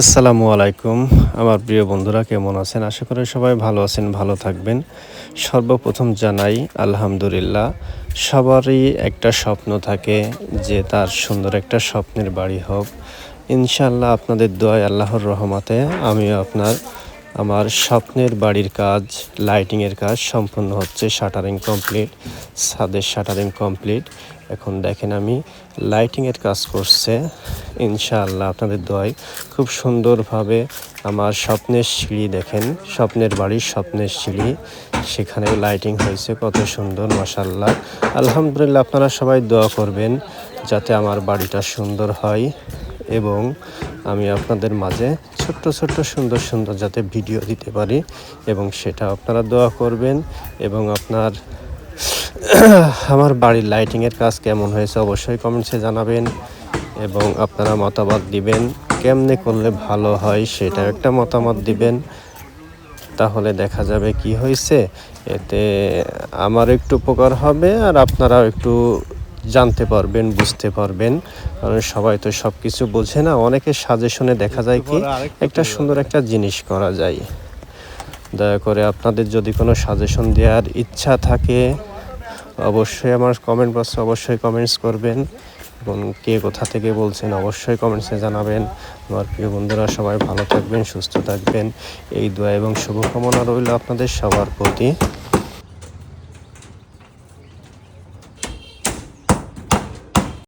আসসালামু আলাইকুম আমার প্রিয় বন্ধুরা কেমন আছেন? আশা করি সবাই ভালো আছেন, ভালো থাকবেন। সর্বপ্রথম জানাই আলহামদুলিল্লাহ। সবারই একটা স্বপ্ন থাকে যে তার সুন্দর একটা স্বপ্নের বাড়ি হোক। ইনশাআল্লাহ আপনাদের দোয়ায় আল্লাহর রহমতে আমিও আমার স্বপ্নের বাড়ির কাজ, লাইটিংয়ের কাজ সম্পূর্ণ হচ্ছে। শাটারিং কমপ্লিট, ছাদের শাটারিং কমপ্লিট। এখন দেখেন আমি লাইটিংয়ের কাজ করছে। ইনশাআল্লাহ আপনাদের দোয়ায় খুব সুন্দরভাবে আমার স্বপ্নের সিঁড়ি দেখেন, স্বপ্নের বাড়ির স্বপ্নের সিঁড়ি, সেখানেও লাইটিং হয়েছে কত সুন্দর মাশাআল্লাহ। আলহামদুলিল্লাহ আপনারা সবাই দোয়া করবেন যাতে আমার বাড়িটা সুন্দর হয় এবং আমি আপনাদের মাঝে ছোট্ট সুন্দর যাতে ভিডিও দিতে পারি এবং সেটা আপনারা দোয়া করবেন। এবং আমার বাড়ির লাইটিংয়ের কাজ কেমন হয়েছে অবশ্যই কমেন্টসে জানাবেন এবং আপনারা মতামত দিবেন কেমনে করলে ভালো হয় সেটা একটা মতামত দিবেন। তাহলে দেখা যাবে কি হয়েছে, এতে আমার একটু উপকার হবে আর আপনারাও একটু জানতে পারবেন, বুঝতে পারবেন। কারণ সবাই তো সব কিছু বোঝে না। অনেকের সাজেশনে দেখা যায় কি একটা সুন্দর একটা জিনিস করা যায়। দয়া করে আপনাদের যদি কোনো সাজেশন দেওয়ার ইচ্ছা থাকে অবশ্যই আমার কমেন্ট বক্সে অবশ্যই কমেন্টস করবেন এবং কে কোথা থেকে বলছেন অবশ্যই কমেন্টসে জানাবেন। আমার প্রিয় বন্ধুরা সবাই ভালো থাকবেন, সুস্থ থাকবেন, এই দোয়া এবং শুভকামনা রইল আপনাদের সবার প্রতি।